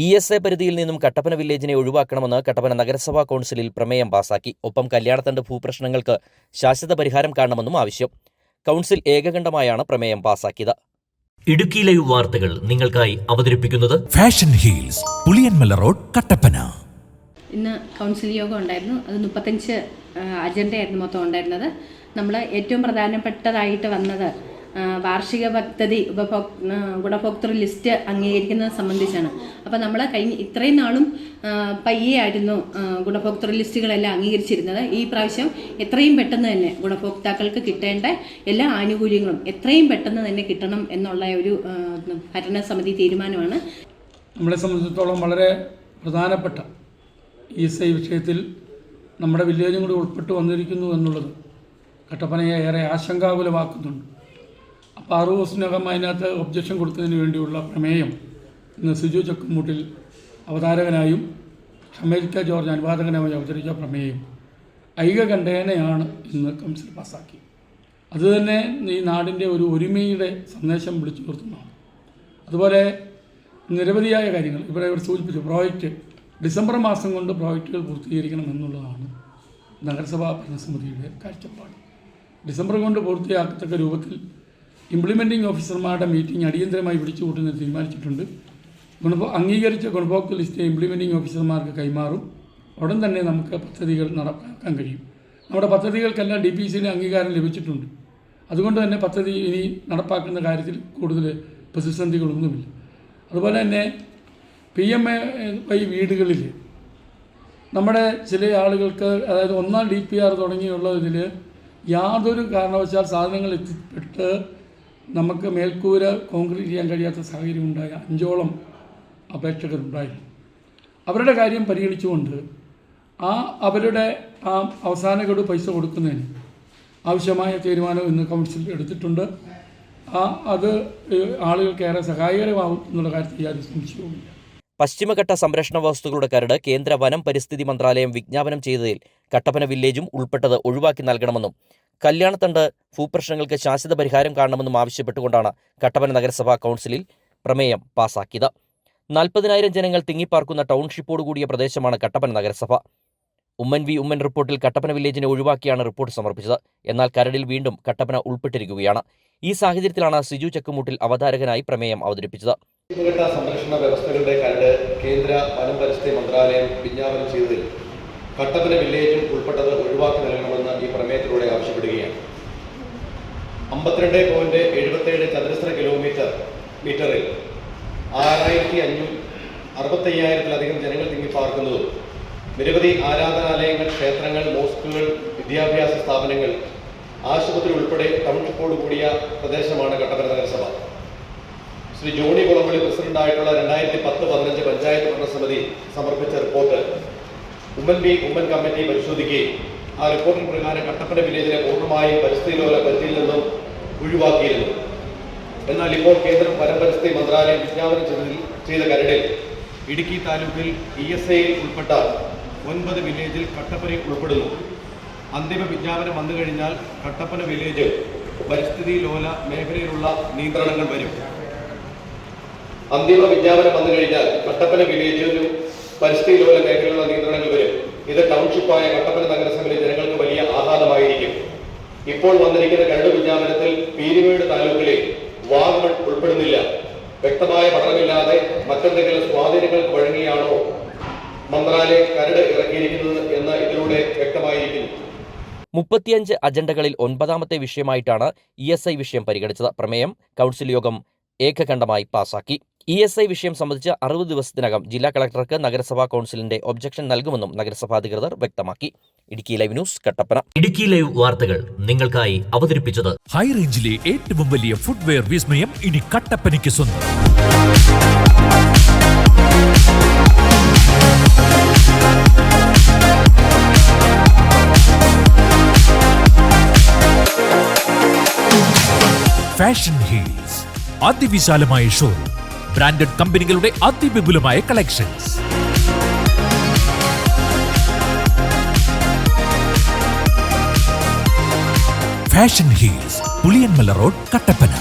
ESA പരിധിയിൽ നിന്നും കട്ടപ്പന വില്ലേജിനെ ഒഴിവാക്കണമെന്ന് കട്ടപ്പന നഗരസഭാ കൗൺസിലിൽ പ്രമേയം പാസാക്കി. ഒപ്പം കല്യാണത്തണ്ട് ഭൂപ്രശ്നങ്ങൾക്ക് ശാശ്വത പരിഹാരം കാണണമെന്നും ആവശ്യം. കൗൺസിൽ ഏകകണ്ഠമായാണ് പ്രമേയം പാസാക്കിയത്. ഇടുക്കി ലൈവ് വാർത്തകൾ നിങ്ങൾക്കായി അവതരിപ്പിക്കുന്നത് fashion heels, Puliyanmala road, Kattappana. ഇന്ന് കൗൺസിൽ യോഗം ഉണ്ടായിരുന്നു. അത് 35 അജണ്ടയായിരുന്നു മൊത്തം ഉണ്ടായിരുന്നത്. നമ്മൾ ഏറ്റവും പ്രധാനപ്പെട്ടതായിട്ട് വന്നത് വാർഷിക പദ്ധതി ഗുണഭോക്തൃ ലിസ്റ്റ് അംഗീകരിക്കുന്നത് സംബന്ധിച്ചാണ്. അപ്പോൾ നമ്മൾ ഇത്രയും നാളും പയ്യെയായിരുന്നു ഗുണഭോക്തൃ ലിസ്റ്റുകളെല്ലാം അംഗീകരിച്ചിരുന്നത്. ഈ പ്രാവശ്യം എത്രയും പെട്ടെന്ന് തന്നെ ഗുണഭോക്താക്കൾക്ക് കിട്ടേണ്ട എല്ലാ ആനുകൂല്യങ്ങളും എത്രയും പെട്ടെന്ന് തന്നെ കിട്ടണം എന്നുള്ള ഒരു ഭരണസമിതി തീരുമാനമാണ്. നമ്മളെ സംബന്ധിച്ചിടത്തോളം വളരെ പ്രധാനപ്പെട്ട ESI വിഷയത്തിൽ നമ്മുടെ വില്ലേജും കൂടി ഉൾപ്പെട്ട് വന്നിരിക്കുന്നു എന്നുള്ളത് കട്ടപ്പനയെ ഏറെ ആശങ്കാകുലമാക്കുന്നുണ്ട്. അപ്പോൾ 6 ദിവസത്തിനകം അതിനകത്ത് ഒബ്ജക്ഷൻ കൊടുത്തതിന് വേണ്ടിയുള്ള പ്രമേയം ഇന്ന് സിജു ചക്കുമൂട്ടിൽ അവതാരകനായും ഷമേൽക്ക ജോർജ് അനുവാദകനായി അവതരിച്ച പ്രമേയം ഐകകണ്ഠേനയാണ് ഇന്ന് കൗൺസിൽ പാസ്സാക്കി. അതുതന്നെ ഈ നാടിൻ്റെ ഒരു ഒരുമയുടെ സന്ദേശം വിളിച്ചു നിർത്തുന്നതാണ്. അതുപോലെ നിരവധിയായ കാര്യങ്ങൾ ഇവിടെ സൂചിപ്പിച്ചു. പ്രോജക്റ്റ് ഡിസംബർ മാസം കൊണ്ട് പ്രോജക്റ്റുകൾ പൂർത്തീകരിക്കണം എന്നുള്ളതാണ് നഗരസഭാ ഭരണസമിതിയുടെ കാഴ്ചപ്പാട്. ഡിസംബർ കൊണ്ട് പൂർത്തിയാക്കത്തക്ക രൂപത്തിൽ ഇംപ്ലിമെൻറ്റിംഗ് ഓഫീസർമാരുടെ മീറ്റിംഗ് അടിയന്തരമായി വിളിച്ചുകൂട്ടുന്നത് തീരുമാനിച്ചിട്ടുണ്ട്. അംഗീകരിച്ച ഗുണഭോക്തൃ ലിസ്റ്റ് ഇംപ്ലിമെൻറ്റിംഗ് ഓഫീസർമാർക്ക് കൈമാറും. ഉടൻ തന്നെ നമുക്ക് പദ്ധതികൾ നടപ്പാക്കാൻ കഴിയും. നമ്മുടെ പദ്ധതികൾക്കെല്ലാം DPCയുടെ അംഗീകാരം ലഭിച്ചിട്ടുണ്ട്. അതുകൊണ്ട് തന്നെ പദ്ധതി ഇനി നടപ്പാക്കുന്ന കാര്യത്തിൽ കൂടുതൽ പ്രതിസന്ധികളൊന്നുമില്ല. അതുപോലെ തന്നെ PMAY വീടുകളിൽ നമ്മുടെ ചില ആളുകൾക്ക്, അതായത് 1ാം DPR തുടങ്ങിയുള്ളതിൽ യാതൊരു കാരണവശാൽ സാധനങ്ങൾ എത്തിപ്പെട്ട് നമുക്ക് മേൽക്കൂര കോൺക്രീറ്റ് ചെയ്യാൻ കഴിയാത്ത സാഹചര്യം ഉണ്ടായ 5ഓളം അപേക്ഷകരുണ്ടായിരുന്നു. അവരുടെ കാര്യം പരിഗണിച്ചുകൊണ്ട് അവരുടെ അവസാന ഗഡു പൈസ കൊടുക്കുന്നതിന് ആവശ്യമായ തീരുമാനം ഇന്ന് കൗൺസിൽ എടുത്തിട്ടുണ്ട്. അത് ആളുകൾക്കേറെ സഹായകരമാവും എന്നുള്ള കാര്യത്തിൽ യാതൊരു സംശയവുമില്ല. പശ്ചിമഘട്ട സംരക്ഷണ വസ്തുക്കളുടെ കരട് കേന്ദ്ര വനം പരിസ്ഥിതി മന്ത്രാലയം വിജ്ഞാപനം ചെയ്തതിൽ കട്ടപ്പന വില്ലേജും ഉൾപ്പെട്ടത് ഒഴിവാക്കി നൽകണമെന്നും കല്യാണത്തണ്ട് ഭൂപ്രശ്നങ്ങൾക്ക് ശാശ്വത പരിഹാരം കാണണമെന്നും ആവശ്യപ്പെട്ടുകൊണ്ടാണ് കട്ടപ്പന നഗരസഭാ കൗൺസിലിൽ പ്രമേയം പാസാക്കിയത്. 40,000 ജനങ്ങൾ തിങ്ങിപ്പാർക്കുന്ന ടൗൺഷിപ്പോടുകൂടിയ പ്രദേശമാണ് കട്ടപ്പന നഗരസഭ. ഉമ്മൻ റിപ്പോർട്ടിൽ കട്ടപ്പന വില്ലേജിനെ ഒഴിവാക്കിയാണ് റിപ്പോർട്ട് സമർപ്പിച്ചത്. എന്നാൽ കരടിൽ വീണ്ടും കട്ടപ്പന ഉൾപ്പെട്ടിരിക്കുകയാണ്. ഈ സാഹചര്യത്തിലാണ് സിജു ചക്കുമൂട്ടിൽ അവതാരകനായി പ്രമേയം അവതരിപ്പിച്ചത്. പശ്ചിമഘട്ട സംരക്ഷണ വ്യവസ്ഥകളുടെ കരട് കേന്ദ്ര വനം പരിസ്ഥിതി മന്ത്രാലയം വിജ്ഞാപനം ചെയ്തതിൽ കട്ടപ്പന വില്ലേജും ഉൾപ്പെട്ടത് ഒഴിവാക്കി നൽകണമെന്ന് ഈ പ്രമേയത്തിലൂടെ ആവശ്യപ്പെടുകയാണ്. 52.77 ചതുരശ്ര കിലോമീറ്ററിൽ 6,565,000-ലധികം ജനങ്ങൾ തിങ്ങിപ്പാർക്കുന്നതും നിരവധി ആരാധനാലയങ്ങൾ, ക്ഷേത്രങ്ങൾ, മോസ്കുകൾ, വിദ്യാഭ്യാസ സ്ഥാപനങ്ങൾ, ആശുപത്രി ഉൾപ്പെടെ ടൗൺഷിപ്പോട് കൂടിയ പ്രദേശമാണ് കട്ടപ്പന നഗരസഭ. ശ്രീ ജോണി കുളമ്പള്ളി പ്രസിഡന്റായിട്ടുള്ള 2010-15 പഞ്ചായത്ത് ഭരണസമിതി സമർപ്പിച്ച റിപ്പോർട്ട് ഉമ്മൻ കമ്മിറ്റി പരിശോധിക്കുകയും ആ റിപ്പോർട്ടിന് പ്രകാരം കട്ടപ്പന വില്ലേജിനെ പൂർണ്ണമായും പരിസ്ഥിതി ലോല പരിധിയിൽ നിന്നും ഒഴിവാക്കിയിരുന്നു. എന്നാൽ ഇപ്പോൾ കേന്ദ്ര വനം പരിസ്ഥിതി മന്ത്രാലയം വിജ്ഞാപനം ചെയ്ത കരടിൽ ഇടുക്കി താലൂക്കിൽ ESAയിൽ ഉൾപ്പെട്ട 9 വില്ലേജിൽ കട്ടപ്പന ഉൾപ്പെടുന്നു. അന്തിമ വിജ്ഞാപനം വന്നു കഴിഞ്ഞാൽ കട്ടപ്പന വില്ലേജ് പരിസ്ഥിതി ലോല മേഖലയിലുള്ള നിയന്ത്രണങ്ങൾ വരും. അന്തിമ വിജ്ഞാപനം വന്നു കഴിഞ്ഞാൽ കട്ടപ്പന വില്ലേജിലും പരിസ്ഥിതി ലോല മേഖലയിലുള്ള നിയന്ത്രണങ്ങൾ വരും. ഇത് ടൗൺഷിപ്പായ കട്ടപ്പന നഗരസഭയിലെ ജനങ്ങൾക്ക് വലിയ ആഘാതമായിരിക്കും. ഇപ്പോൾ വന്നിരിക്കുന്ന കരട് വിജ്ഞാപനത്തിൽ പീരുമേട് താലൂക്കിലെ വാഗമൺ ഉൾപ്പെടുന്നില്ല. വ്യക്തമായ പഠനമില്ലാതെ മറ്റെന്തെങ്കിലും സ്വാധീനങ്ങൾക്ക് വഴങ്ങിയാണോ മന്ത്രാലയം കരട് ഇറക്കിയിരിക്കുന്നത് എന്ന് ഇതിലൂടെ വ്യക്തമായിരിക്കുന്നു. 35 അജണ്ടകളിൽ 9ാമത്തെ വിഷയമായിട്ടാണ് ESI വിഷയം പരിഗണിച്ചത്. പ്രമേയം കൗൺസിൽ യോഗം ഏകകണ്ഠമായി പാസാക്കി. ESI വിഷയം സംബന്ധിച്ച് 60 ദിവസത്തിനകം ജില്ലാ കളക്ടർക്ക് നഗരസഭാ കൗൺസിലിന്റെ ഒബ്ജക്ഷൻ നൽകുമെന്നും നഗരസഭാ അധികൃതർ വ്യക്തമാക്കി. Idukki live news, Kattappana. Idukki live വാർത്തകൾ നിങ്ങൾക്കായി അവതരിപ്പിച്ചത് ഹൈ റേഞ്ചിലെ ഏറ്റവും വലിയ ഫുട്വെയർ വിസ്മയം ഇനി കട്ടപ്പനയ്ക്ക് സ്വന്തം. ഫാഷൻ ഹീൽസ്, അതിവിശാലമായ ഷോറൂം, ബ്രാൻഡഡ് കമ്പനികളുടെ അതിവിപുലമായ collections. Fashion heels, Puliyanmala road, Kattappana.